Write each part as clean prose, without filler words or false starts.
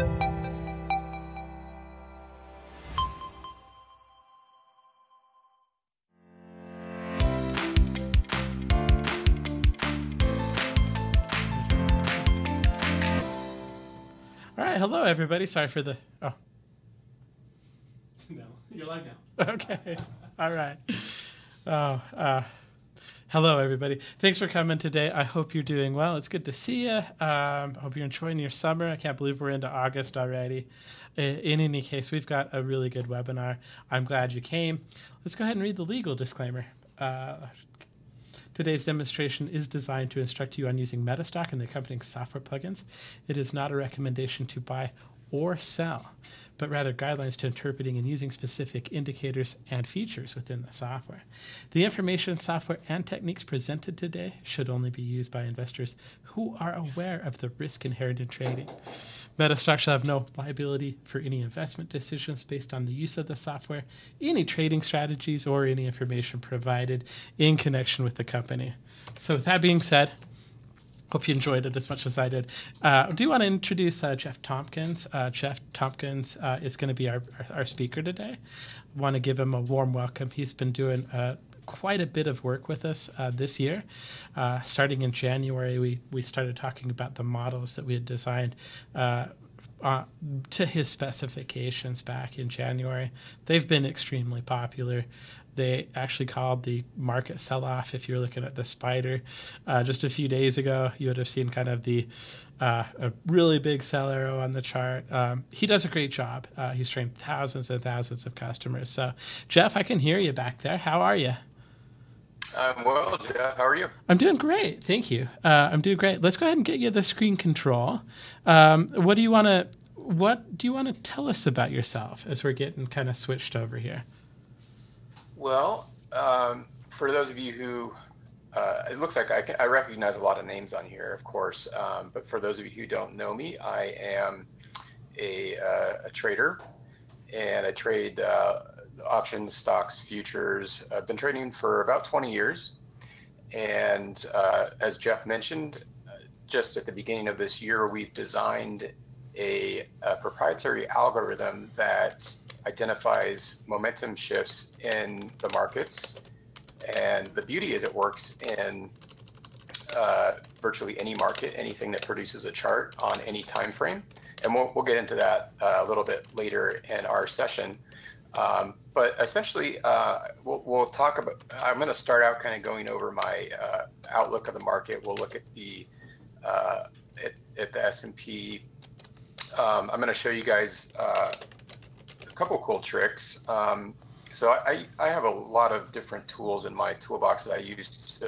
All right, hello everybody. Sorry for the No, you're live now. Okay, all right. Hello everybody. Thanks for coming today. I hope you're doing well. It's good to see you. I hope you're enjoying your summer. I can't believe we're into August already. In any case, we've got a really good webinar. I'm glad you came. Let's go ahead and read the legal disclaimer. Today's demonstration is designed to instruct you on using Metastock and the accompanying software plugins. It is not a recommendation to buy or sell, but rather guidelines to interpreting and using specific indicators and features within the software. The information, software, and techniques presented today should only be used by investors who are aware of the risk inherent in trading. Metastock shall have no liability for any investment decisions based on the use of the software, any trading strategies, or any information provided in connection with the company. So with that being said, hope you enjoyed it as much as I did. I do want to introduce Jeff Tompkins. Jeff Tompkins is going to be our speaker today. I want to give him a warm welcome. He's been doing quite a bit of work with us this year. Starting in January, we started talking about the models that we had designed to his specifications back in January. They've been extremely popular. They actually called the market sell-off. If you're looking at the spider just a few days ago, you would have seen kind of a really big sell arrow on the chart. He does a great job. He's trained thousands and thousands of customers. So, Jeff, I can hear you back there. How are you? I'm well, Jeff. How are you? I'm doing great. Thank you. I'm doing great. Let's go ahead and get you the screen control. What do you want to tell us about yourself as we're getting kind of switched over here? Well, for those of you who, it looks like I recognize a lot of names on here, of course, but for those of you who don't know me, I am a trader, and I trade options, stocks, futures. I've been trading for about 20 years, and as Jeff mentioned, just at the beginning of this year, we've designed a proprietary algorithm that identifies momentum shifts in the markets. And the beauty is it works in virtually any market, anything that produces a chart on any time frame. And we'll get into that a little bit later in our session. But essentially, we'll talk about, I'm going to start out kind of going over my outlook of the market. We'll look at the S&P. I'm going to show you guys a couple cool tricks. So I have a lot of different tools in my toolbox that I use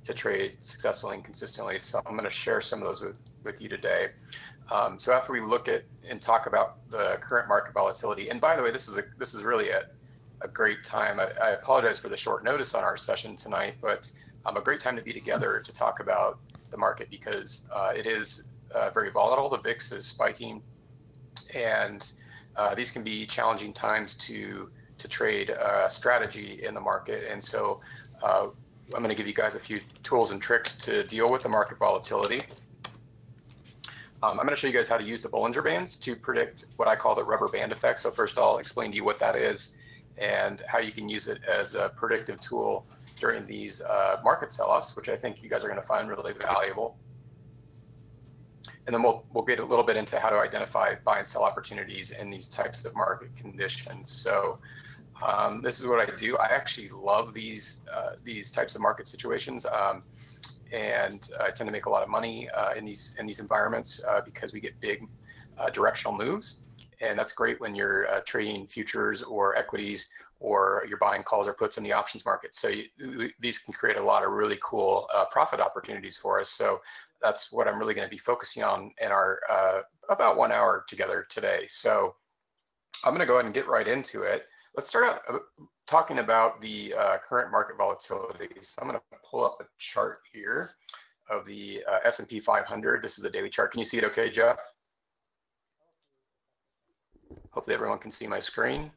to trade successfully and consistently. So I'm going to share some of those with you today. So after we look at and talk about the current market volatility, and by the way, this is really a great time. I apologize for the short notice on our session tonight, but a great time to be together to talk about the market because it is very volatile. The VIX is spiking, and these can be challenging times to trade strategy in the market. And so I'm going to give you guys a few tools and tricks to deal with the market volatility. I'm going to show you guys how to use the Bollinger Bands to predict what I call the rubber band effect. So first I'll explain to you what that is and how you can use it as a predictive tool during these market sell-offs, which I think you guys are going to find really valuable. And then we'll get a little bit into how to identify buy and sell opportunities in these types of market conditions. So this is what I do. I actually love these types of market situations, and I tend to make a lot of money in these environments because we get big directional moves, and that's great when you're trading futures or equities, or you're buying calls or puts in the options market. So these can create a lot of really cool profit opportunities for us. So that's what I'm really going to be focusing on in our about 1 hour together today. So I'm going to go ahead and get right into it. Let's start out talking about the current market volatility. So I'm going to pull up a chart here of the S&P 500. This is a daily chart. Can you see it okay, Jeff? Hopefully everyone can see my screen.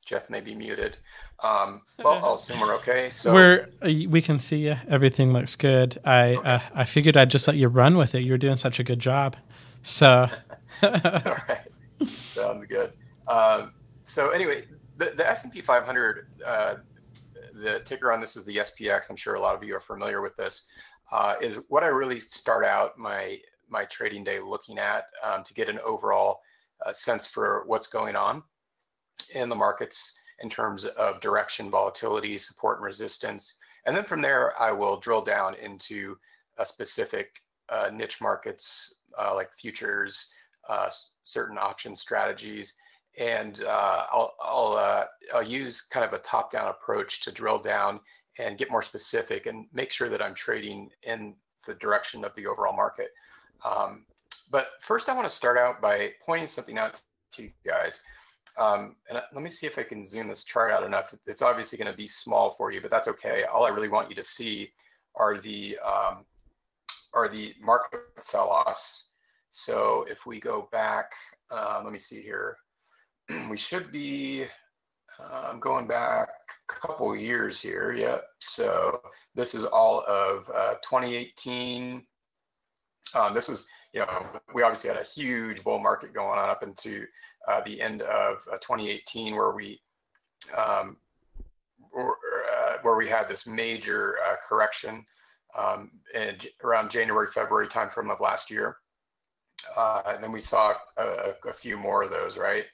Jeff may be muted. Well, I'll assume we're okay. So we can see you. Everything looks good. I figured I'd just let you run with it. You're doing such a good job. So all right. Sounds good. So anyway, the S&P 500, the ticker on this is the SPX. I'm sure a lot of you are familiar with this. Is what I really start out my trading day looking at to get an overall sense for what's going on in the markets in terms of direction, volatility, support and resistance. And then from there, I will drill down into a specific niche markets like futures, certain option strategies. And I'll use kind of a top-down approach to drill down and get more specific and make sure that I'm trading in the direction of the overall market. But first, I want to start out by pointing something out to you guys. And let me see if I can zoom this chart out enough. It's obviously going to be small for you, but that's okay. All I really want you to see are the market sell-offs. So if we go back, let me see here. We should be going back a couple years here. Yep. So this is all of 2018. This is, we obviously had a huge bull market going on up into the end of 2018, where we had this major correction around January, February timeframe of last year. And then we saw a few more of those, right?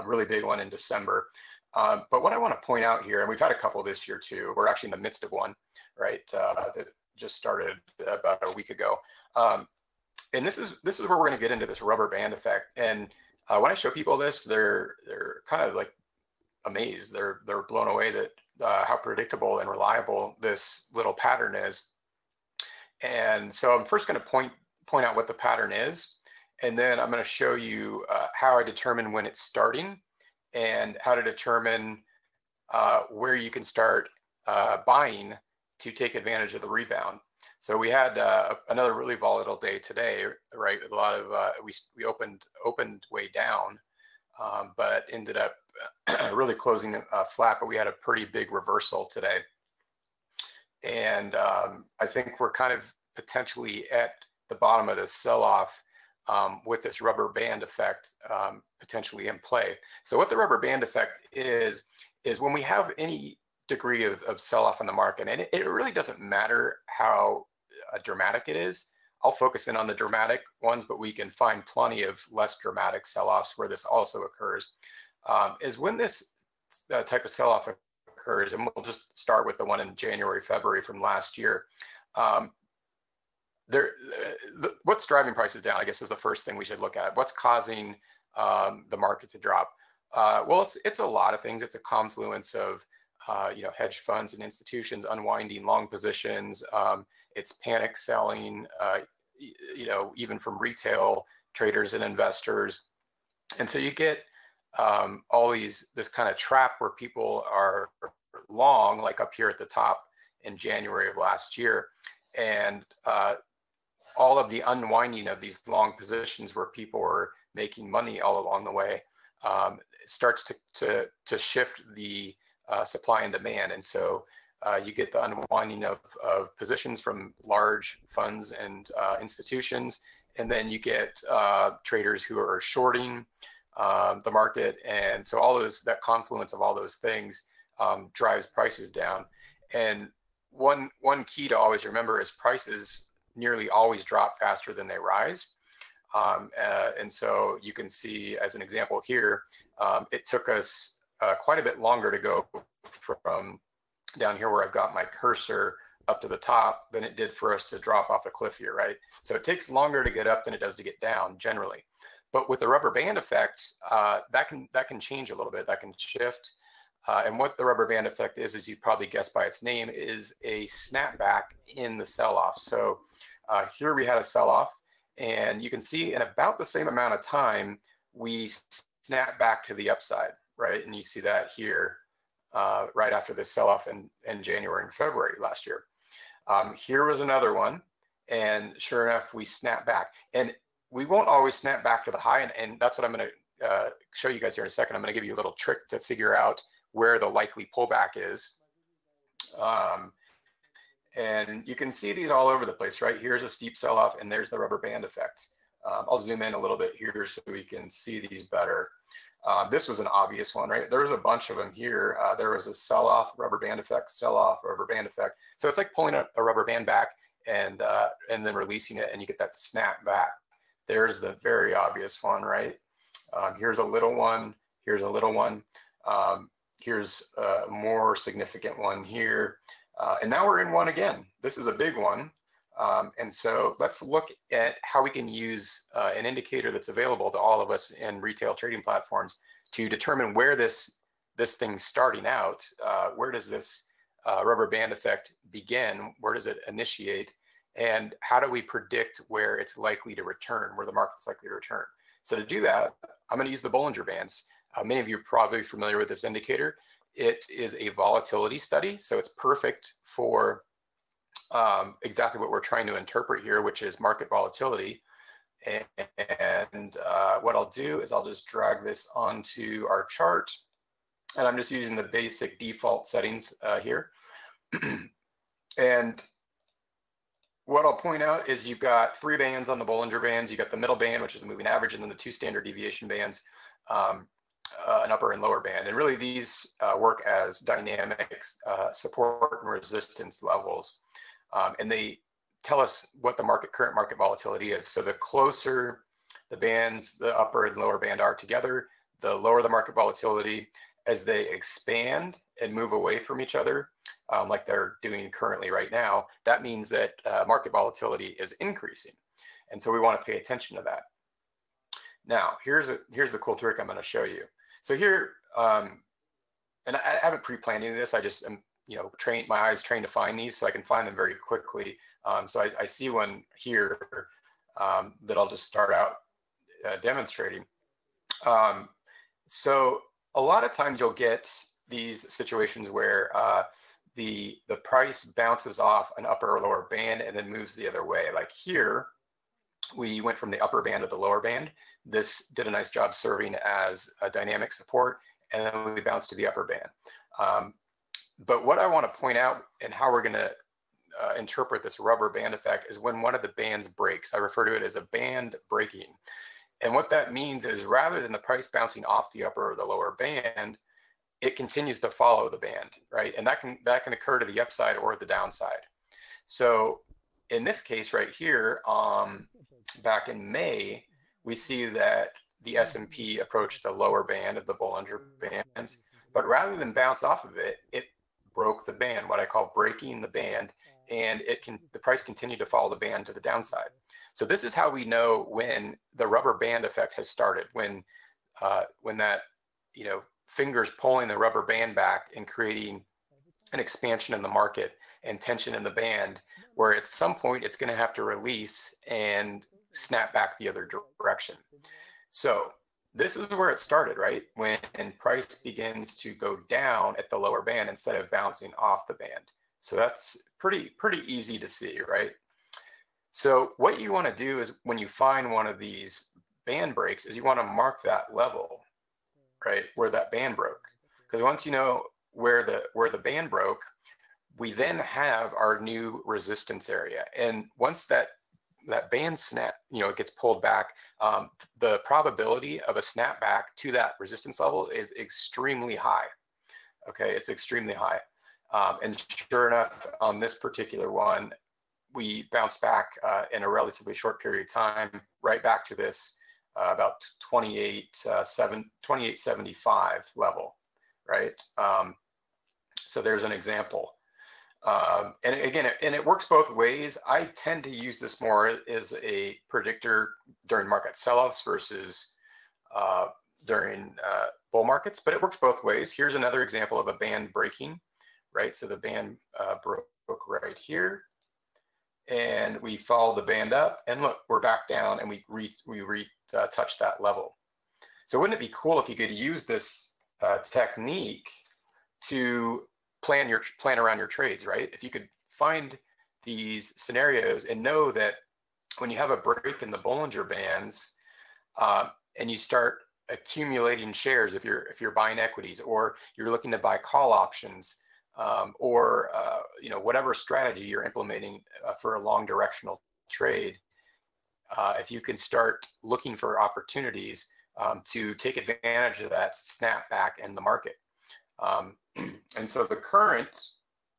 Really big one in December. But what I want to point out here, and we've had a couple this year too, we're actually in the midst of one, right? That just started about a week ago. And this is where we're going to get into this rubber band effect. And when I show people this, they're kind of like amazed. They're blown away that how predictable and reliable this little pattern is. And so I'm first going to point out what the pattern is, and then I'm going to show you how I determine when it's starting and how to determine where you can start buying to take advantage of the rebound. So we had another really volatile day today, right? A lot of we opened way down, but ended up really closing flat. But we had a pretty big reversal today, and I think we're kind of potentially at the bottom of this sell-off with this rubber band effect potentially in play. So what the rubber band effect is when we have any degree of sell-off in the market, and it really doesn't matter how dramatic it is. I'll focus in on the dramatic ones, but we can find plenty of less dramatic sell-offs where this also occurs, is when this type of sell-off occurs, and we'll just start with the one in January, February from last year. What's driving prices down, I guess, is the first thing we should look at. What's causing the market to drop? Well, it's a lot of things. It's a confluence of hedge funds and institutions unwinding long positions. It's panic selling, even from retail traders and investors. And so you get all this kind of trap where people are long, like up here at the top in January of last year. And all of the unwinding of these long positions where people were making money all along the way starts to shift the supply and demand. And so you get the unwinding of positions from large funds and institutions. And then you get traders who are shorting the market. And so that confluence of all those things drives prices down. And one key to always remember is prices nearly always drop faster than they rise. And so you can see, as an example here, it took us quite a bit longer to go from down here where I've got my cursor up to the top than it did for us to drop off the cliff here, right? So it takes longer to get up than it does to get down generally. But with the rubber band effect, that can change a little bit, that can shift. And what the rubber band effect is, as you probably guessed by its name, is a snapback in the sell-off. So here we had a sell-off, and you can see in about the same amount of time, we snap back to the upside, right? And you see that here right after this sell-off in January and February last year. Here was another one, and sure enough, we snap back. And we won't always snap back to the high, and that's what I'm going to show you guys here in a second. I'm going to give you a little trick to figure out where the likely pullback is. And you can see these all over the place, right? Here's a steep sell-off, and there's the rubber band effect. I'll zoom in a little bit here so we can see these better. This was an obvious one, right? There was a bunch of them here. There was a sell-off, rubber band effect, sell-off, rubber band effect. So it's like pulling a rubber band back and then releasing it, and you get that snap back. There's the very obvious one, right? Here's a little one. Here's a little one. Here's a more significant one here. And now we're in one again. This is a big one. And so let's look at how we can use an indicator that's available to all of us in retail trading platforms to determine where this thing's starting out. Where does this rubber band effect begin? Where does it initiate? And how do we predict where it's likely to return, where the market's likely to return? So to do that, I'm going to use the Bollinger Bands. Many of you are probably familiar with this indicator. It is a volatility study, so it's perfect for exactly what we're trying to interpret here, which is market volatility. And what I'll do is I'll just drag this onto our chart, and I'm just using the basic default settings here. And what I'll point out is you've got 3 bands on the Bollinger Bands. You got the middle band, which is the moving average, and then the 2 standard deviation bands, an upper and lower band. And really these work as dynamics, support and resistance levels. And they tell us what the current market volatility is. So the closer the bands, the upper and lower band are together, the lower the market volatility. As they expand and move away from each other, like they're doing currently right now, that means that market volatility is increasing. And so we want to pay attention to that. Now, here's the cool trick I'm going to show you. So here, and I haven't pre-planned any of this. I just am, my eyes trained to find these, so I can find them very quickly. So I see one here that I'll just start out demonstrating. So a lot of times you'll get these situations where the price bounces off an upper or lower band and then moves the other way. Like here, we went from the upper band to the lower band. This did a nice job serving as a dynamic support, and then we bounced to the upper band. But what I want to point out and how we're going to interpret this rubber band effect is when one of the bands breaks. I refer to it as a band breaking. And what that means is rather than the price bouncing off the upper or the lower band, it continues to follow the band, right? And that can occur to the upside or the downside. So in this case right here, back in May, we see that the S&P approached the lower band of the Bollinger Bands, but rather than bounce off of it, it broke the band, what I call breaking the band, and the price continued to follow the band to the downside. So this is how we know when the rubber band effect has started, when that, fingers pulling the rubber band back and creating an expansion in the market and tension in the band, where at some point it's going to have to release and snap back the other direction. So this is where it started, right? When price begins to go down at the lower band instead of bouncing off the band. So that's pretty easy to see, right? So what you want to do is when you find one of these band breaks is you want to mark that level, right, where that band broke. Because once you know where the band broke, we then have our new resistance area. And once that band snap, it gets pulled back, the probability of a snap back to that resistance level is extremely high. Okay, it's extremely high. And sure enough, on this particular one, we bounced back in a relatively short period of time, right back to this about 2875 level, right? So there's an example. And again, it works both ways. I tend to use this more as a predictor during market sell-offs versus during bull markets, but it works both ways. Here's another example of a band breaking, right? So the band broke right here, and we follow the band up, and look, we're back down, and we touch that level. So wouldn't it be cool if you could use this technique to plan around your trades, right? If you could find these scenarios and know that when you have a break in the Bollinger Bands and you start accumulating shares, if you're buying equities, or you're looking to buy call options, or whatever strategy you're implementing for a long directional trade, if you can start looking for opportunities to take advantage of that snapback in the market. And so the current,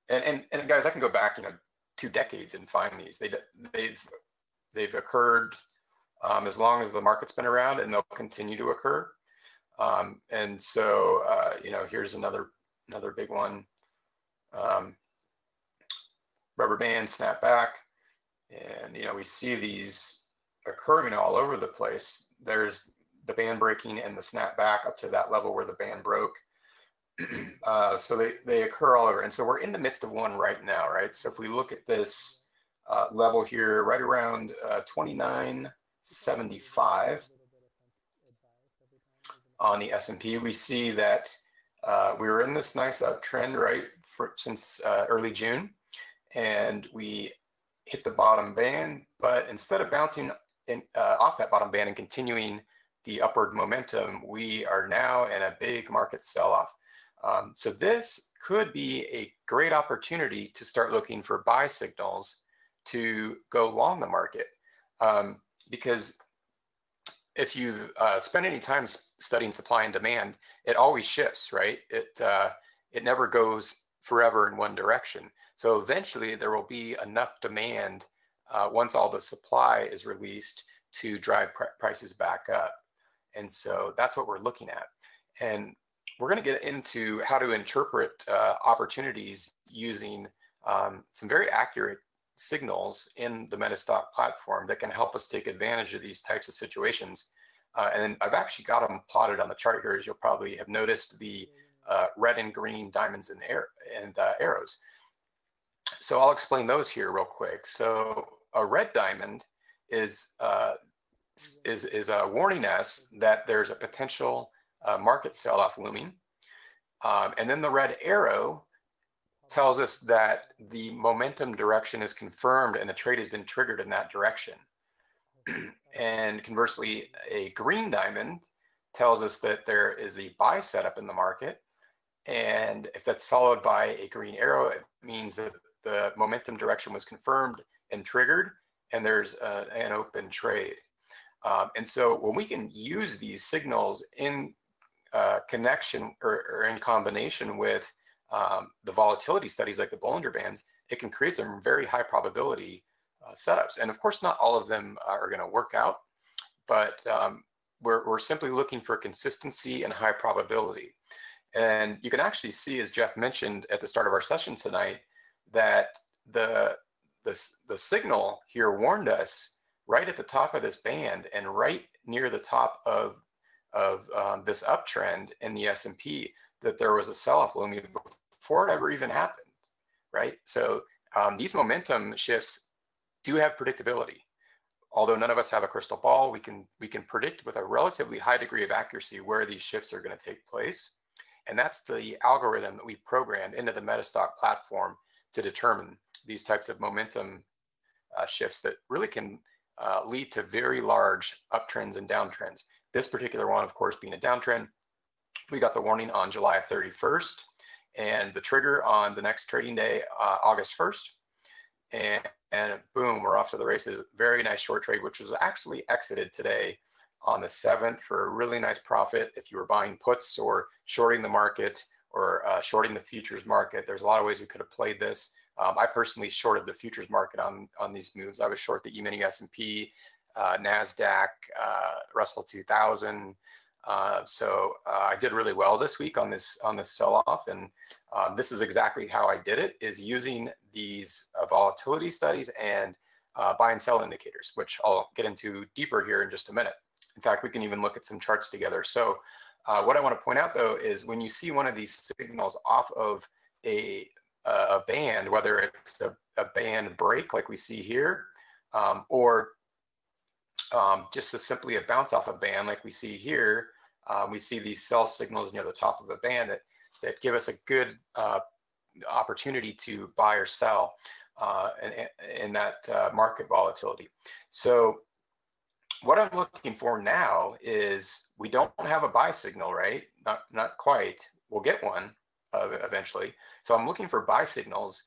and guys, I can go back, 2 decades and find these. They've occurred as long as the market's been around, and they'll continue to occur. And so, here's another big one. Rubber band snapback, and we see these occurring all over the place. There's the band breaking and the snapback up to that level where the band broke. So they occur all over, and so we're in the midst of one right now, right? So if we look at this level here, right around 2975 on the S&P, we see that we were in this nice uptrend, right, since early June, and we hit the bottom band, but instead of bouncing off that bottom band and continuing the upward momentum, we are now in a big market sell-off. So this could be a great opportunity to start looking for buy signals to go long the market, because if you've spent any time studying supply and demand, it always shifts, right? It never goes forever in one direction. So eventually there will be enough demand once all the supply is released to drive prices back up. And so that's what we're looking at. And we're going to get into how to interpret opportunities using some very accurate signals in the Metastock platform that can help us take advantage of these types of situations. And I've actually got them plotted on the chart here, as you'll probably have noticed, the red and green diamonds and arrows. So I'll explain those here real quick. So a red diamond is warning us that there's a potential market sell-off looming. And then the red arrow tells us that the momentum direction is confirmed and the trade has been triggered in that direction. And conversely, a green diamond tells us that there is a buy setup in the market. And if that's followed by a green arrow, it means that the momentum direction was confirmed and triggered, and there's an open trade. And so when we can use these signals in connection or in combination with the volatility studies like the Bollinger Bands, it can create some very high probability setups. And of course, not all of them are going to work out, but we're simply looking for consistency and high probability. And you can actually see, as Jeff mentioned at the start of our session tonight, that the signal here warned us right at the top of this band and right near the top of this uptrend in the S&P that there was a sell-off looming before it ever even happened, right? So these momentum shifts do have predictability. Although none of us have a crystal ball, we can predict with a relatively high degree of accuracy where these shifts are going to take place. And that's the algorithm that we programmed into the Metastock platform to determine these types of momentum shifts that really can lead to very large uptrends and downtrends. This particular one, of course, being a downtrend, we got the warning on July 31st and the trigger on the next trading day, August 1st. And boom, we're off to the races. Very nice short trade, which was actually exited today on the 7th for a really nice profit. If you were buying puts or shorting the market or shorting the futures market, there's a lot of ways we could have played this. I personally shorted the futures market on these moves. I was short the E-mini S&P, NASDAQ, Russell 2000. So I did really well this week on this sell-off, and this is exactly how I did it, is using these volatility studies and buy and sell indicators, which I'll get into deeper here in just a minute. In fact, we can even look at some charts together. So what I want to point out, though, is when you see one of these signals off of a band, whether it's a band break like we see here, or just simply a bounce off a band like we see here, we see these sell signals near the top of a band that give us a good opportunity to buy or sell in that market volatility. So what I'm looking for now is, we don't have a buy signal, right? Not quite. We'll get one eventually. So I'm looking for buy signals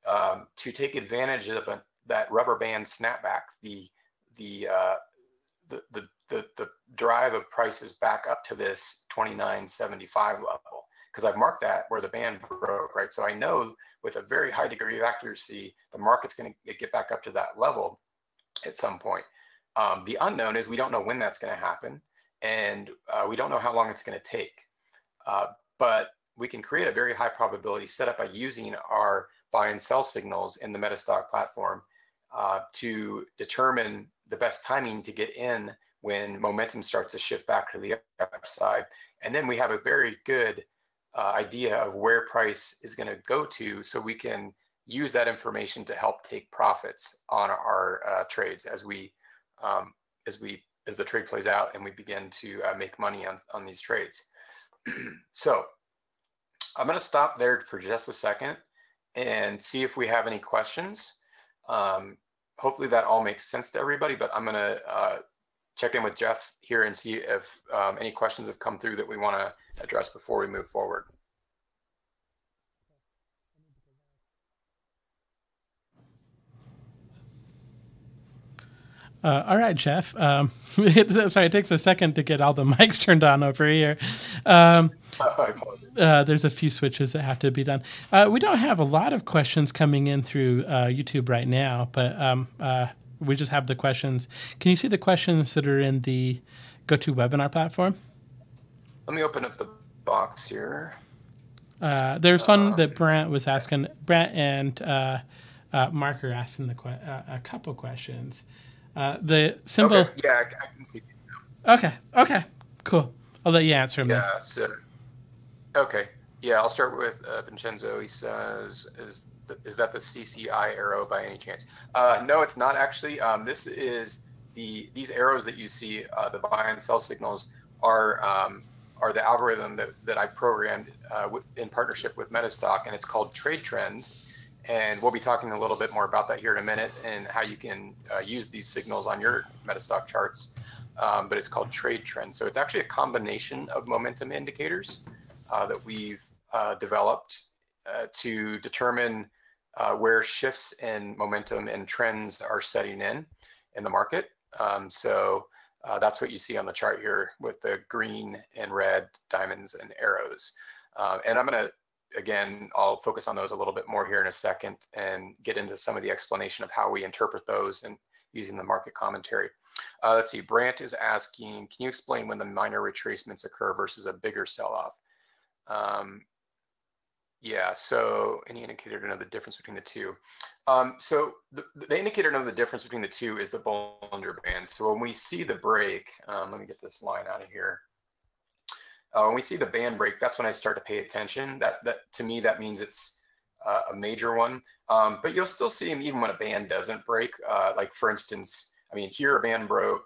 to take advantage of that rubber band snapback, the the drive of prices back up to this 29.75 level, because I've marked that where the band broke, right? So I know with a very high degree of accuracy, the market's going to get back up to that level at some point. The unknown is we don't know when that's going to happen, and we don't know how long it's going to take. But we can create a very high probability setup by using our buy and sell signals in the Metastock platform to determine the best timing to get in when momentum starts to shift back to the upside. And then we have a very good idea of where price is going to go to, so we can use that information to help take profits on our trades as the trade plays out and we begin to make money on these trades. So I'm going to stop there for just a second and see if we have any questions. Hopefully that all makes sense to everybody, but I'm going to check in with Jeff here and see if any questions have come through that we want to address before we move forward. All right, Jeff. Sorry, it takes a second to get all the mics turned on over here. There's a few switches that have to be done. We don't have a lot of questions coming in through YouTube right now, but we just have the questions. Can you see the questions that are in the GoToWebinar platform? Let me open up the box here. There's one that Brant was asking. Brant and Mark are asking a couple questions. The symbol. Okay. Yeah, I can see. Okay. Cool. I'll let you answer them. Yeah. So, okay. Yeah, I'll start with Vincenzo. He says, "Is that the CCI arrow by any chance?" No, it's not actually. This is these arrows that you see. The buy and sell signals are the algorithm that I programmed in partnership with Metastock, and it's called Trade Trend. And we'll be talking a little bit more about that here in a minute and how you can use these signals on your Metastock charts. But it's called Trade Trend. So it's actually a combination of momentum indicators that we've developed to determine where shifts in momentum and trends are setting in the market. So that's what you see on the chart here with the green and red diamonds and arrows. And I'm going to, again, I'll focus on those a little bit more here in a second and get into some of the explanation of how we interpret those and using the market commentary. Let's see, Brant is asking, can you explain when the minor retracements occur versus a bigger sell-off? Yeah, so any indicator to know the difference between the two. So the indicator to know the difference between the two is the Bollinger Bands. So when we see the break, let me get this line out of here. When we see the band break, that's when I start to pay attention. That to me, that means it's a major one. But you'll still see them even when a band doesn't break. Like for instance, I mean, here a band broke,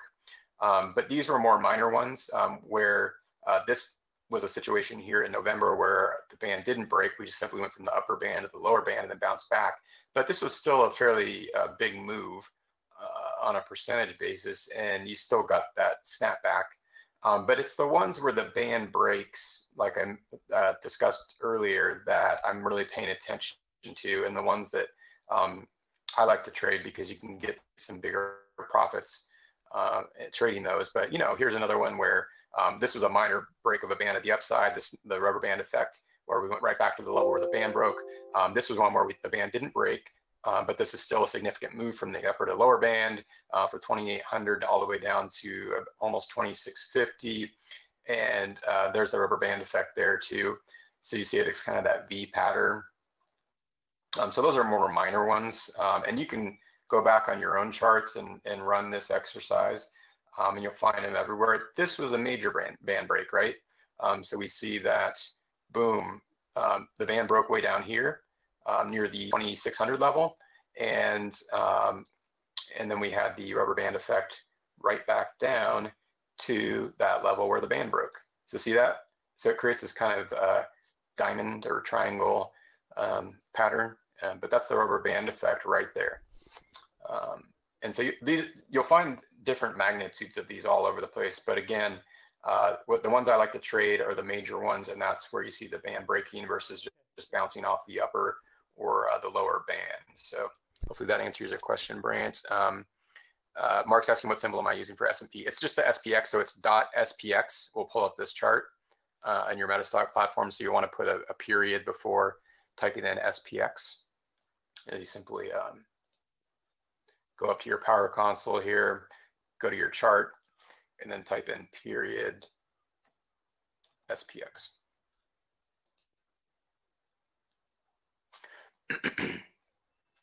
but these were more minor ones where this was a situation here in November where the band didn't break. We just simply went from the upper band to the lower band and then bounced back. But this was still a fairly big move on a percentage basis, and you still got that snapback. But it's the ones where the band breaks, like I discussed earlier, that I'm really paying attention to, and the ones that I like to trade because you can get some bigger profits trading those. But, you know, here's another one where this was a minor break of a band at the upside, the rubber band effect, where we went right back to the level where the band broke. This was one where the band didn't break, but this is still a significant move from the upper to lower band for 2,800 all the way down to almost 2,650. And there's the rubber band effect there too. So you see it's kind of that V pattern. So those are more minor ones. And you can go back on your own charts and run this exercise and you'll find them everywhere. This was a major band break, right? So we see that, boom, the band broke way down here. Near the 2,600 level, and then we had the rubber band effect right back down to that level where the band broke. So see that? So it creates this kind of diamond or triangle pattern, but that's the rubber band effect right there. And so you'll find different magnitudes of these all over the place. But again, the ones I like to trade are the major ones, and that's where you see the band breaking versus just bouncing off the upper or the lower band. So hopefully that answers your question, Brant. Mark's asking what symbol am I using for S&P? It's just the SPX, so it's .SPX. We'll pull up this chart on your Metastock platform. So you want to put a period before typing in SPX. And you simply go up to your Power Console here, go to your chart, and then type in period SPX.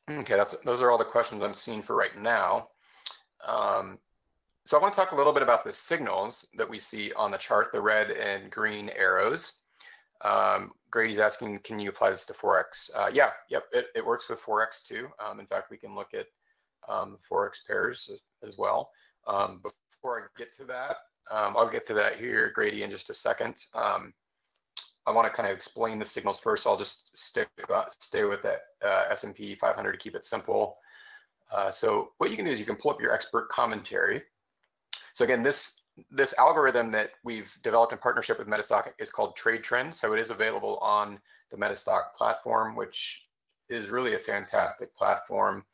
Okay, those are all the questions I'm seeing for right now. So I want to talk a little bit about the signals that we see on the chart, the red and green arrows. Grady's asking, can you apply this to forex? Yeah, yep, it works with forex too. In fact, we can look at forex pairs as well. Before I get to that, I'll get to that here, Grady, in just a second. I want to kind of explain the signals first. So I'll just stay with that S&P 500 to keep it simple. So what you can do is you can pull up your expert commentary. So again, this algorithm that we've developed in partnership with Metastock is called Trade Trend. So it is available on the Metastock platform, which is really a fantastic platform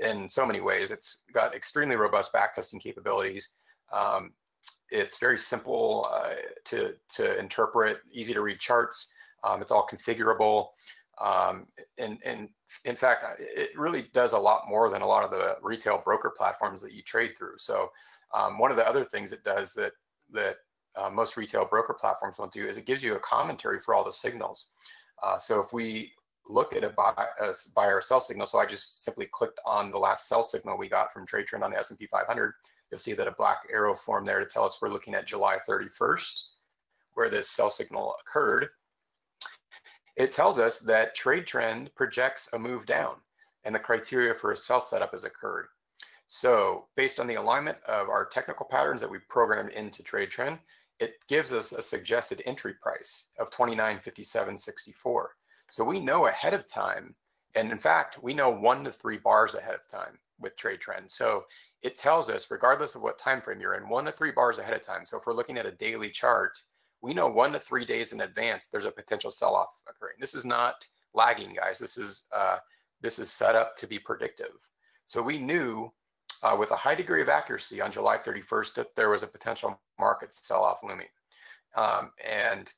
in so many ways. It's got extremely robust backtesting capabilities. It's very simple to interpret, easy to read charts. It's all configurable. And in fact, it really does a lot more than a lot of the retail broker platforms that you trade through. So one of the other things it does that most retail broker platforms won't do is it gives you a commentary for all the signals. So if we look at a buy or sell signal, so I just simply clicked on the last sell signal we got from Trade Trend on the S&P 500, you'll see that a black arrow formed there to tell us we're looking at July 31st, where this sell signal occurred. It tells us that Trade Trend projects a move down and the criteria for a sell setup has occurred. So based on the alignment of our technical patterns that we programmed into Trade Trend, it gives us a suggested entry price of 29.5764. So we know ahead of time, and in fact, we know 1 to 3 bars ahead of time with Trade Trend. So it tells us, regardless of what time frame you're in, 1 to 3 bars ahead of time. So if we're looking at a daily chart, we know 1 to 3 days in advance there's a potential sell-off occurring. This is not lagging, guys. This is set up to be predictive. So we knew with a high degree of accuracy on July 31st that there was a potential market sell-off looming. And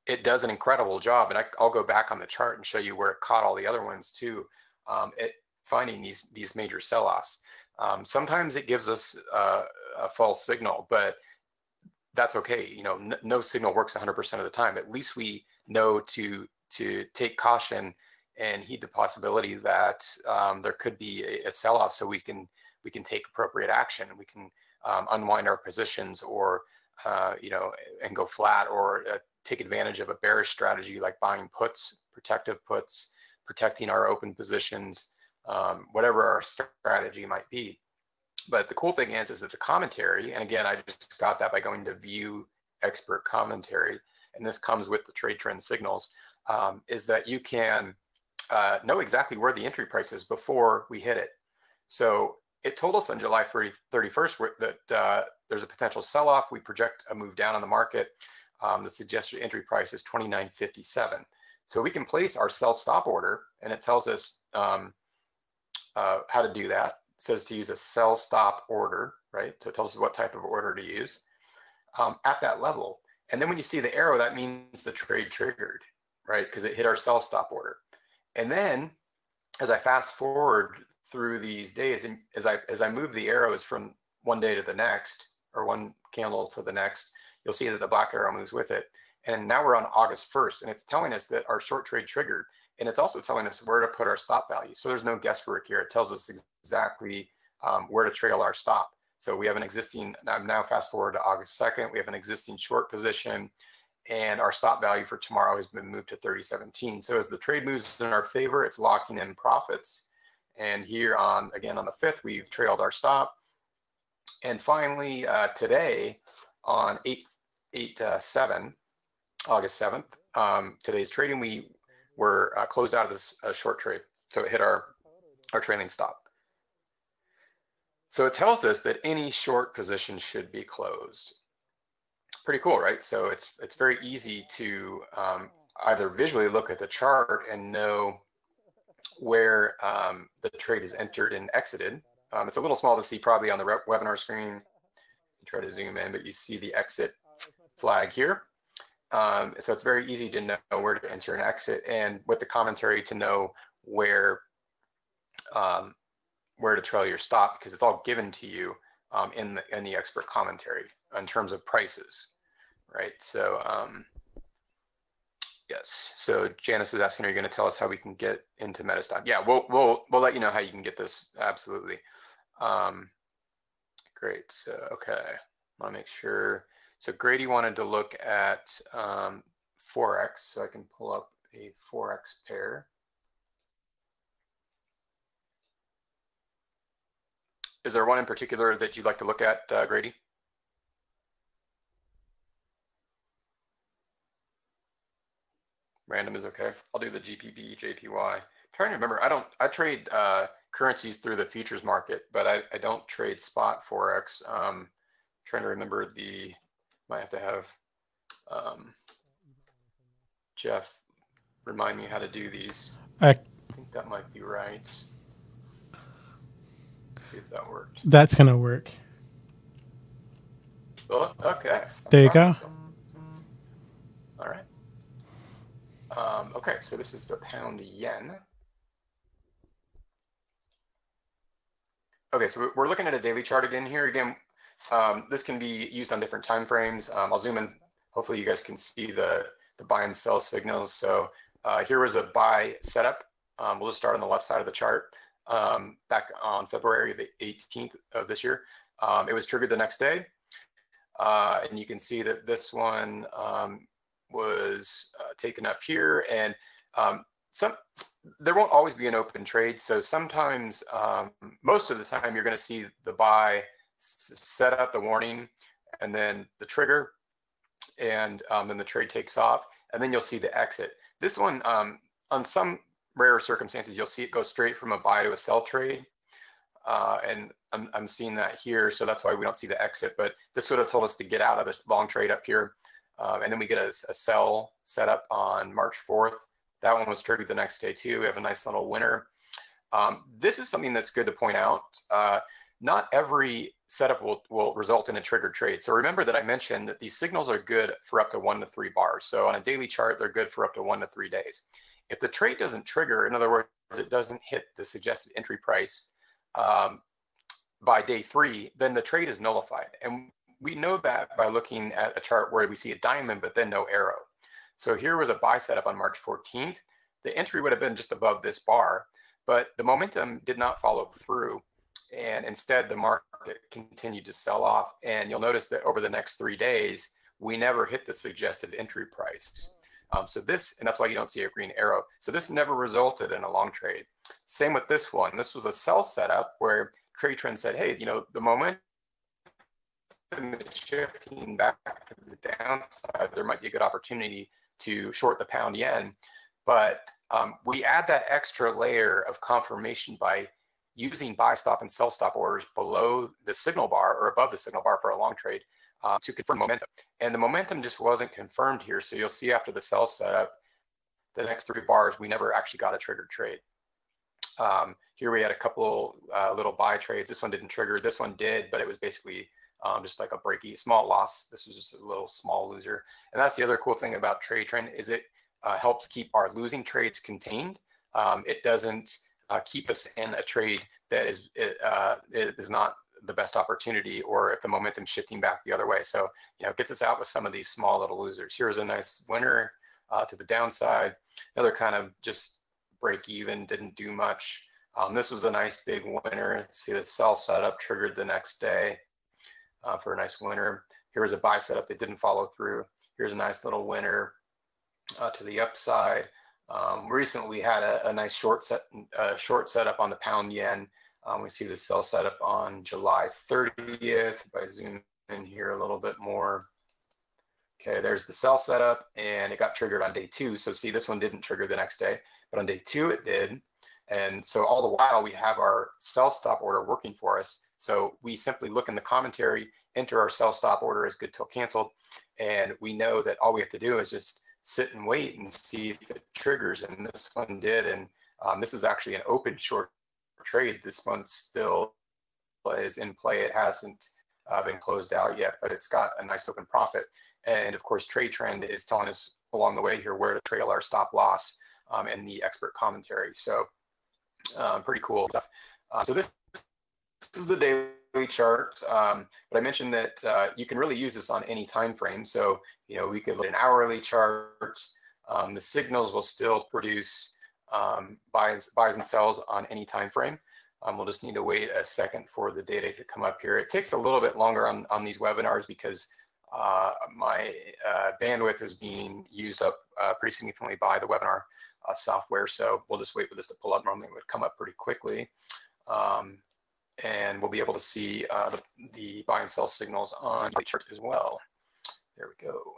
it does an incredible job. And I'll go back on the chart and show you where it caught all the other ones too, at finding these major sell-offs. Sometimes it gives us a false signal, but that's okay. You know, no signal works 100% of the time. At least we know to take caution and heed the possibility that there could be a sell-off, so we can take appropriate action. We can unwind our positions, or and go flat, or take advantage of a bearish strategy like buying puts, protective puts, protecting our open positions, whatever our strategy might be. But the cool thing is that the commentary, and again, I just got that by going to view expert commentary, and this comes with the Trade Trend signals, is that you can know exactly where the entry price is before we hit it. So it told us on July 31st that there's a potential sell-off. We project a move down on the market. The suggested entry price is 29.57. So we can place our sell stop order, and it tells us how to do that. It says to use a sell stop order, right? So it tells us what type of order to use at that level. And then when you see the arrow, that means the trade triggered, right? Because it hit our sell stop order. And then as I fast forward through these days, and as I move the arrows from one day to the next, or one candle to the next, you'll see that the black arrow moves with it. And now we're on August 1st, and it's telling us that our short trade triggered, and it's also telling us where to put our stop value. So there's no guesswork here. It tells us exactly where to trail our stop. So we have an existing, now fast forward to August 2nd, we have an existing short position, and our stop value for tomorrow has been moved to 30.17. So as the trade moves in our favor, it's locking in profits. And here again on the 5th, we've trailed our stop. And finally, today on August 7th, today's trading, we were closed out of this short trade. So it hit our trailing stop. So it tells us that any short position should be closed. Pretty cool, right? So it's very easy to either visually look at the chart and know where the trade is entered and exited, It's a little small to see probably on the webinar screen. Try to zoom in, but you see the exit flag here. So it's very easy to know where to enter and exit, and with the commentary to know where to trail your stop, because it's all given to you in the expert commentary in terms of prices, right? So yes. So Janice is asking, are you going to tell us how we can get into Metastock? Yeah, we'll let you know how you can get this. Absolutely. Great. So okay, I want to make sure. So Grady wanted to look at forex, so I can pull up a forex pair. Is there one in particular that you'd like to look at, Grady? Random is okay. I'll do the GPB, JPY. I'm trying to remember. I trade currencies through the futures market, but I don't trade spot forex. Trying to remember might have to have Jeff remind me how to do these. I think that might be right. See if that worked. That's gonna work. Oh, okay. There you go. All right. Okay, so this is the pound yen. Okay, so we're looking at a daily chart again here. Again, this can be used on different time frames. I'll zoom in. Hopefully you guys can see the buy and sell signals. So here was a buy setup. We'll just start on the left side of the chart. Back on February 18th of this year. It was triggered the next day. And you can see that this one was taken up here, and there won't always be an open trade. So sometimes, most of the time, you're going to see the buy set up the warning, and then the trigger, and then the trade takes off, and then you'll see the exit. This one, on some rare circumstances, you'll see it go straight from a buy to a sell trade, and I'm seeing that here, so that's why we don't see the exit. But this would have told us to get out of this long trade up here. And then we get a sell set up on March 4th. That one was triggered the next day too. We have a nice little winner. This is something that's good to point out. Not every setup will result in a triggered trade. So remember that I mentioned that these signals are good for up to 1 to 3 bars. So on a daily chart, they're good for up to 1 to 3 days. If the trade doesn't trigger, in other words, it doesn't hit the suggested entry price by day 3, then the trade is nullified. And we know that by looking at a chart where we see a diamond, but then no arrow. So here was a buy setup on March 14th. The entry would have been just above this bar, but the momentum did not follow through. And instead, the market continued to sell off. And you'll notice that over the next 3 days, we never hit the suggested entry price. So this, and that's why you don't see a green arrow. So this never resulted in a long trade. Same with this one. This was a sell setup where trade trend said, hey, the momentum is shifting back to the downside. There might be a good opportunity to short the pound yen. But we add that extra layer of confirmation by using buy stop and sell stop orders below the signal bar or above the signal bar for a long trade to confirm momentum. And the momentum just wasn't confirmed here. So you'll see after the sell setup, the next 3 bars, we never actually got a triggered trade. Here we had a couple little buy trades. This one didn't trigger. This one did, but it was basically just like a breaky small loss. This was just a little small loser. And that's the other cool thing about trade trend is it helps keep our losing trades contained. It doesn't keep us in a trade that is not the best opportunity, or if the momentum's shifting back the other way. So, it gets us out with some of these small little losers. Here's a nice winner to the downside. Another kind of just break even, didn't do much. This was a nice big winner. See the sell setup triggered the next day for a nice winner. Here was a buy setup that didn't follow through. Here's a nice little winner to the upside. Recently we had a nice short setup on the pound yen. We see the sell setup on July 30th. If I zoom in here a little bit more. Okay, there's the sell setup, and it got triggered on day 2. So see, this one didn't trigger the next day, but on day 2 it did. And so all the while we have our sell stop order working for us. So we simply look in the commentary, enter our sell stop order as good till canceled, and we know that all we have to do is just sit and wait and see if it triggers. And this one did. And this is actually an open short trade. This one's still is in play. It hasn't been closed out yet, but it's got a nice open profit. And of course, trade trend is telling us along the way here where to trail our stop loss in the expert commentary. So pretty cool stuff. So this is the daily chart, but I mentioned that you can really use this on any time frame. So we could look at an hourly chart. The signals will still produce buys and sells on any time frame. We'll just need to wait a second for the data to come up here. It takes a little bit longer on these webinars because my bandwidth is being used up pretty significantly by the webinar software. So we'll just wait for this to pull up. Normally it would come up pretty quickly. And we'll be able to see the buy and sell signals on the chart as well. There we go.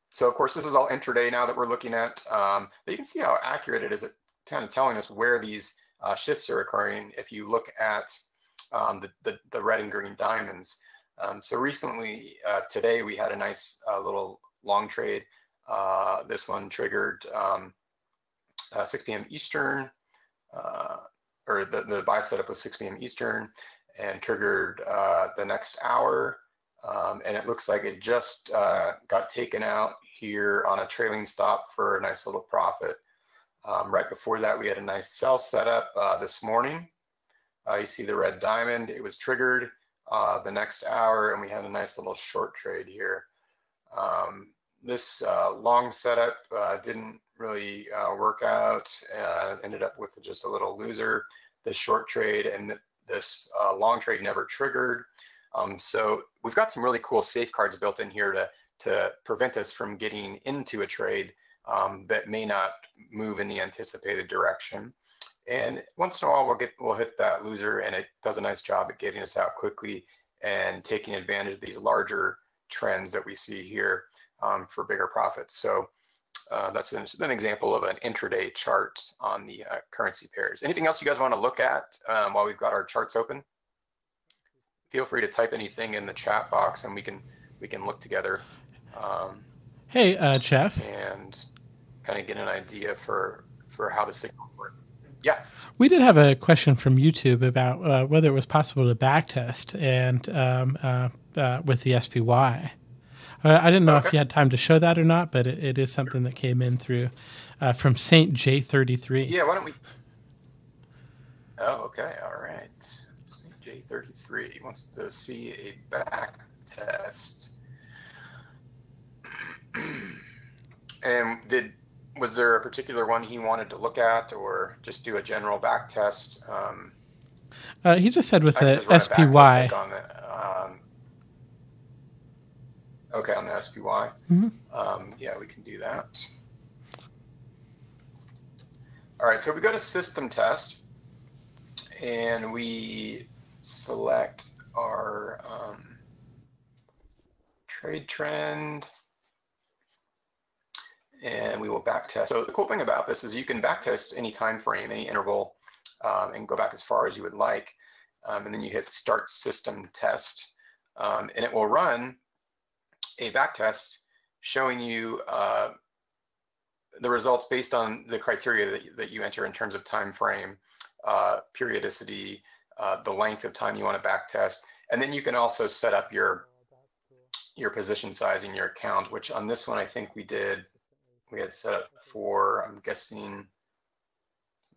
So of course, this is all intraday now that we're looking at, but you can see how accurate it is at kind of telling us where these shifts are occurring if you look at the red and green diamonds. So recently, today, we had a nice little long trade. This one triggered 6 p.m. Eastern, or the buy setup was 6 p.m. Eastern, and triggered the next hour. And it looks like it just got taken out here on a trailing stop for a nice little profit. Right before that, we had a nice sell setup this morning. You see the red diamond. It was triggered the next hour, and we had a nice little short trade here. This long setup didn't really work out. Ended up with just a little loser. This short trade and this long trade never triggered. So we've got some really cool safeguards built in here to prevent us from getting into a trade that may not move in the anticipated direction. And once in a while, we'll hit that loser, and it does a nice job at getting us out quickly and taking advantage of these larger trends that we see here for bigger profits. So that's an example of an intraday chart on the currency pairs. Anything else you guys want to look at while we've got our charts open? Feel free to type anything in the chat box, and we can look together. Hey, Jeff. And kind of get an idea for how the signals work. Yeah. We did have a question from YouTube about whether it was possible to backtest and with the SPY. I didn't know if you had time to show that or not, but it is something that came in through from Saint J33. Yeah, why don't we? Oh, okay. All right. Saint J33 wants to see a back test. And was there a particular one he wanted to look at, or just do a general back test? He just said with the SPY. Okay, on the SPY. Mm-hmm. Yeah, we can do that. All right, so we go to system test, and we select our trade trend. And we will backtest. So the cool thing about this is you can backtest any time frame, any interval, and go back as far as you would like. And then you hit start system test, and it will run a backtest showing you the results based on the criteria that you enter in terms of time frame, periodicity, the length of time you want to backtest, and then you can also set up your position size in your account. Which on this one, I think we had set up for, I'm guessing,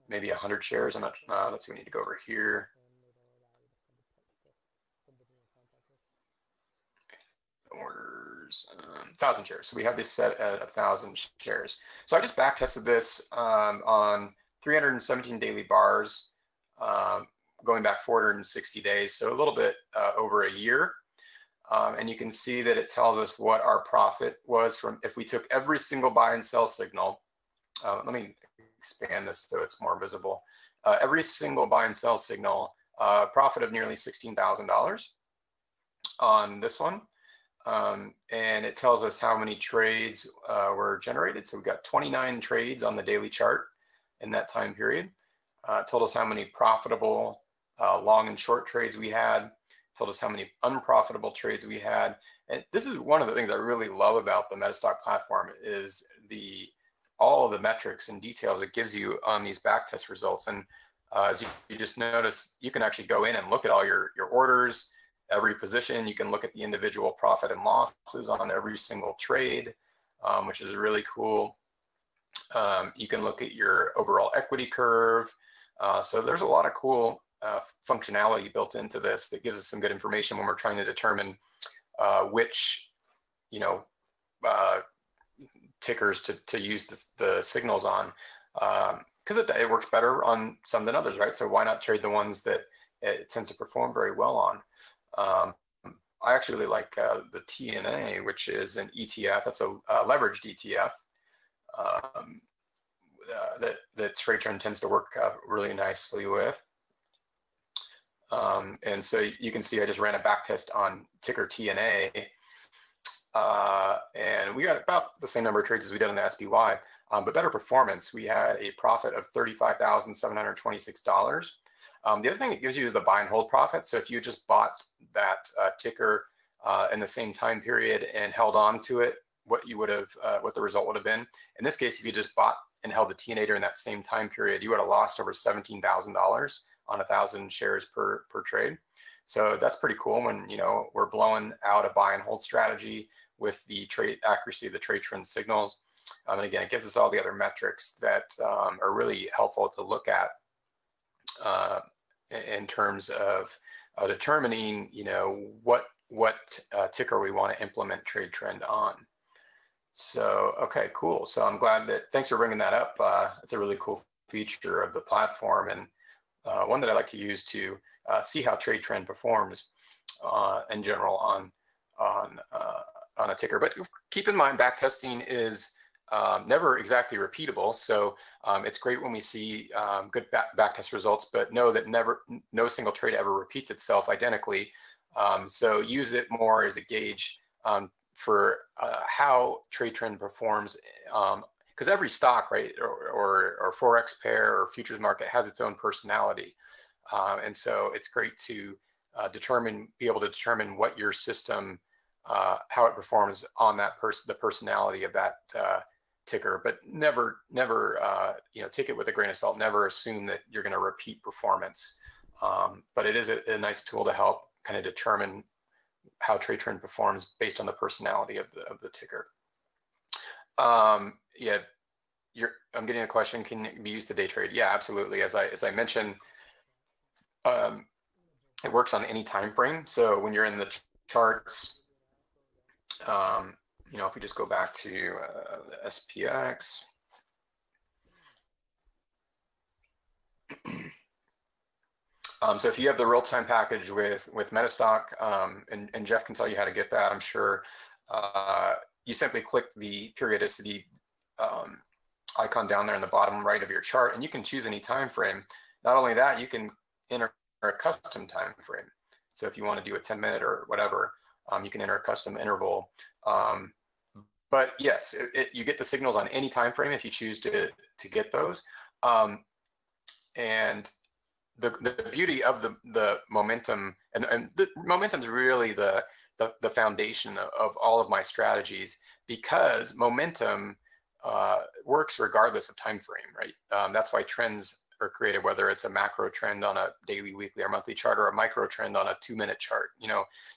maybe 100 shares. I'm not, let's see, we need to go over here. Orders, 1,000 shares. So we have this set at 1,000 shares. So I just back tested this on 317 daily bars, going back 460 days. So a little bit over a year. And you can see that it tells us what our profit was from if we took every single buy and sell signal. Let me expand this so it's more visible. Every single buy and sell signal, profit of nearly $16,000 on this one. And it tells us how many trades were generated. So we got 29 trades on the daily chart in that time period. It told us how many profitable long and short trades we had. Told us how many unprofitable trades we had. And this is one of the things I really love about the Metastock platform is all of the metrics and details it gives you on these backtest results. And As you just notice, you can actually go in and look at all your orders, every position. You can look at the individual profit and losses on every single trade, which is really cool. You can look at your overall equity curve. So there's a lot of cool functionality built into this that gives us some good information when we're trying to determine which, tickers to use the signals on, because it works better on some than others, right? So why not trade the ones that it tends to perform very well on? I actually really like the TNA, which is an ETF. That's a leveraged ETF that Trade Trend tends to work really nicely with. And so you can see I just ran a back test on ticker TNA. And we got about the same number of trades as we did on the SPY, but better performance. We had a profit of $35,726. The other thing it gives you is the buy and hold profit. So if you just bought that ticker in the same time period and held on to it, what the result would have been. In this case, if you just bought and held the TNA during that same time period, you would have lost over $17,000 on 1,000 shares per trade. So that's pretty cool when we're blowing out a buy and hold strategy with the trade accuracy of the trade trend signals. And again, it gives us all the other metrics that are really helpful to look at in terms of determining, what ticker we want to implement trade trend on. So, okay, cool. So I'm glad thanks for bringing that up. It's a really cool feature of the platform, and one that I like to use to see how trade trend performs in general on a ticker. But keep in mind, back testing is never exactly repeatable. So it's great when we see good back test results, but know that no single trade ever repeats itself identically. So use it more as a gauge for how trade trend performs, because every stock, right, or forex pair or futures market has its own personality, and so it's great to be able to determine what your system, how it performs on the personality of that ticker, but never take it with a grain of salt. Never assume that you're going to repeat performance, but it is a nice tool to help kind of determine how trade trend performs based on the personality of the ticker. Yeah, I'm getting a question. Can it be used to day trade? Yeah, absolutely. As I mentioned, it works on any time frame. So when you're in the charts, if we just go back to the SPX. So if you have the real-time package with Metastock, and Jeff can tell you how to get that, I'm sure, you simply click the periodicity icon down there in the bottom right of your chart, and you can choose any time frame. Not only that, you can enter a custom time frame. So if you want to do a 10-minute or whatever, you can enter a custom interval. But yes, you get the signals on any time frame if you choose to get those. And the beauty of the momentum, and the momentum is really the foundation of all of my strategies, because momentum works regardless of time frame, right? That's why trends are created, whether it's a macro trend on a daily, weekly, or monthly chart, or a micro trend on a 2-minute chart.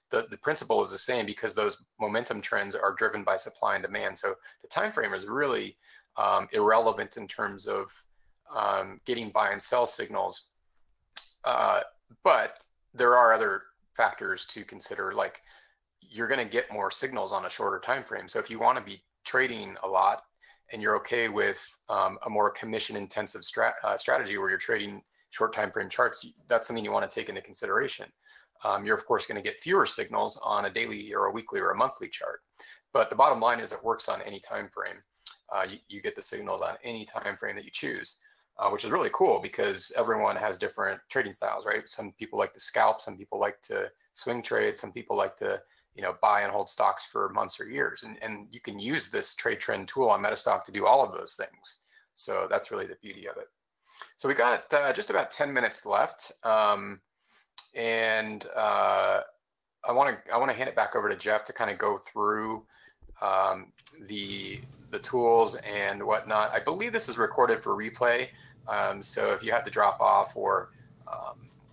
The principle is the same, because those momentum trends are driven by supply and demand. So the time frame is really irrelevant in terms of getting buy and sell signals. But there are other factors to consider, like you're going to get more signals on a shorter time frame. So if you want to be trading a lot and you're okay with a more commission-intensive strategy where you're trading short time frame charts, that's something you want to take into consideration. You're of course going to get fewer signals on a daily or a weekly or a monthly chart, but the bottom line is it works on any time frame. You get the signals on any time frame that you choose. Which is really cool, because everyone has different trading styles, right? Some people like to scalp, some people like to swing trade, some people like to, buy and hold stocks for months or years. And you can use this trade trend tool on Metastock to do all of those things. So that's really the beauty of it. So we got just about 10 minutes left. And I want to hand it back over to Jeff to kind of go through the tools and whatnot. I believe this is recorded for replay. So if you had to drop off or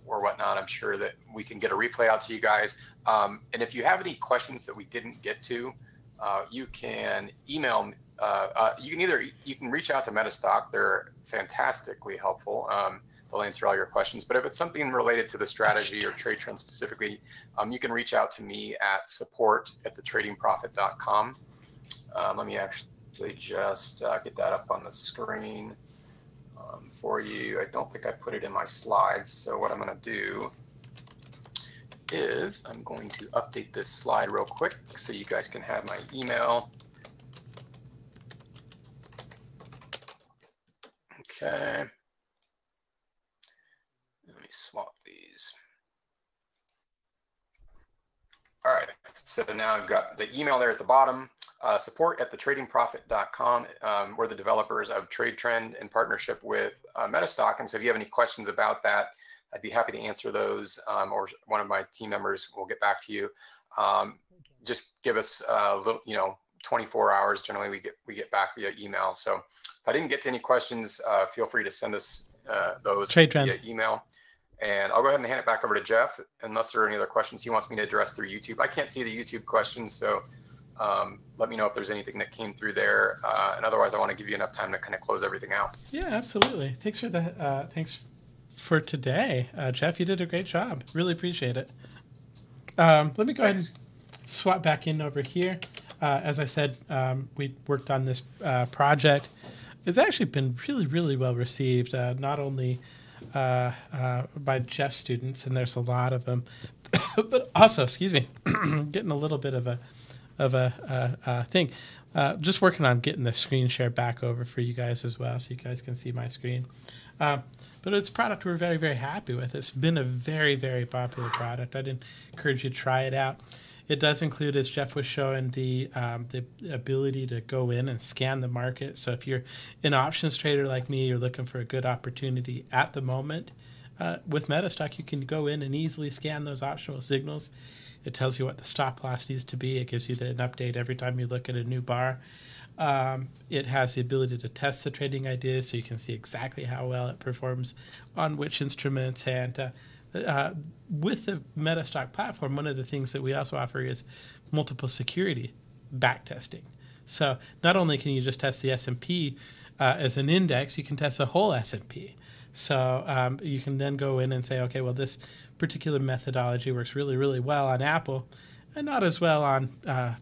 whatnot, I'm sure that we can get a replay out to you guys. And if you have any questions that we didn't get to, you can email. You can reach out to Metastock. They're fantastically helpful. They'll answer all your questions. But if it's something related to the strategy or trade trend specifically, you can reach out to me at support@thetradingprofit.com. Let me actually just get that up on the screen for you. I don't think I put it in my slides. So what I'm going to do is I'm going to update this slide real quick so you guys can have my email. Okay. Let me swap these. All right. So now I've got the email there at the bottom. Support@thetradingprofit.com. We're the developers of Trade Trend in partnership with Metastock. And so if you have any questions about that, I'd be happy to answer those, or one of my team members will get back to you. Just give us a little, 24 hours. Generally, we get back via email. So if I didn't get to any questions, feel free to send us those via email. And I'll go ahead and hand it back over to Jeff, unless there are any other questions he wants me to address through YouTube. I can't see the YouTube questions, so let me know if there's anything that came through there. And otherwise, I want to give you enough time to kind of close everything out. Yeah, absolutely. Thanks for the thanks for today, Jeff. You did a great job. Really appreciate it. Let me go ahead and swap back in over here. As I said, we worked on this project. It's actually been really, really well received, not only by Jeff's students, and there's a lot of them, but also, excuse me, getting a little bit of a thing. Just working on getting the screen share back over for you guys as well, so you guys can see my screen. But it's a product we're very, very happy with. It's been a very, very popular product. I'd encourage you to try it out. It does include, as Jeff was showing, the ability to go in and scan the market. So if you're an options trader like me, you're looking for a good opportunity at the moment, with Metastock, you can go in and easily scan those optional signals. It tells you what the stop loss needs to be. It gives you an update every time you look at a new bar. It has the ability to test the trading ideas, so you can see exactly how well it performs on which instruments. And with the Metastock platform, one of the things that we also offer is multiple security back testing. So not only can you just test the S&P as an index, you can test the whole S&P. So you can then go in and say, okay, well, this particular methodology works really, really well on Apple and not as well on,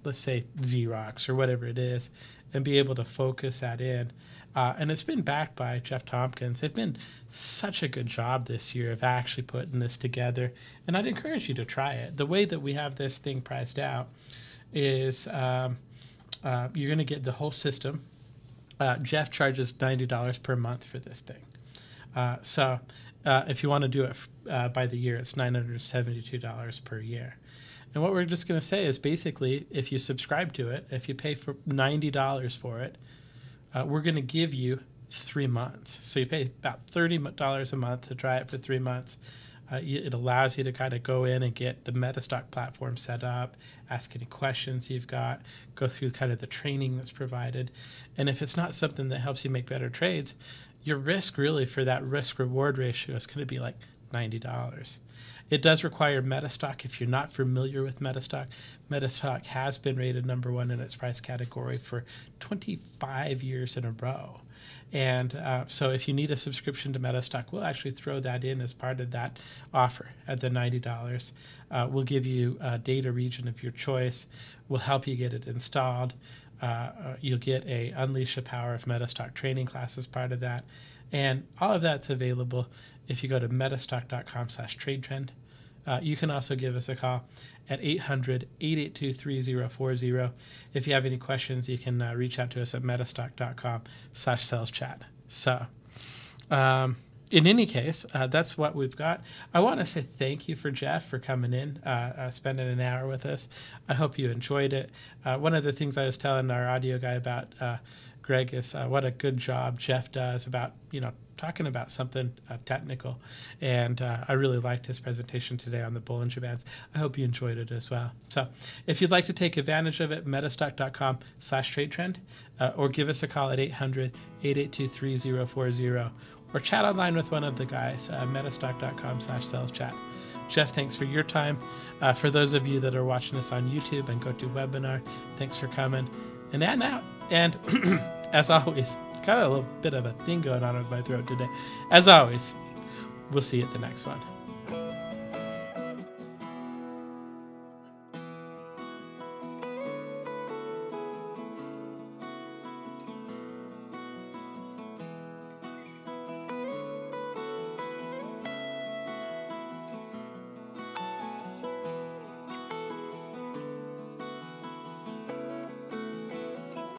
let's say, Xerox or whatever it is, and be able to focus that in. And it's been backed by Jeff Tompkins. They've been such a good job this year of actually putting this together. And I'd encourage you to try it. The way that we have this thing priced out is you're going to get the whole system. Jeff charges $90 per month for this thing. So if you want to do it by the year, it's $972 per year. And what we're just going to say is basically, if you subscribe to it, if you pay for $90 for it, we're going to give you 3 months. So you pay about $30 a month to try it for 3 months. It allows you to kind of go in and get the Metastock platform set up, ask any questions you've got, go through kind of the training that's provided. And if it's not something that helps you make better trades, your risk really for that risk-reward ratio is going to be like $90. It does require Metastock. If you're not familiar with Metastock, Metastock has been rated #1 in its price category for 25 years in a row. And so if you need a subscription to Metastock, we'll actually throw that in as part of that offer at the $90. We'll give you a data region of your choice. We'll help you get it installed. You'll get a Unleash the Power of Metastock training class as part of that. And all of that's available if you go to metastock.com/tradetrend. You can also give us a call at 800-882-3040. If you have any questions, you can reach out to us at metastock.com/salespchat. So in any case, that's what we've got. I want to say thank you for Jeff for coming in, spending an hour with us. I hope you enjoyed it. One of the things I was telling our audio guy about Greg is what a good job Jeff does about, talking about something technical. And I really liked his presentation today on the Bollinger Bands. I hope you enjoyed it as well. So if you'd like to take advantage of it, metastock.com/tradetrend, or give us a call at 800-882-3040, or chat online with one of the guys, metastock.com/sales-chat. Jeff, thanks for your time. For those of you that are watching this on YouTube and GoToWebinar, thanks for coming. And that now. And as always, got a little bit of a thing going on with my throat today. As always, we'll see you at the next one.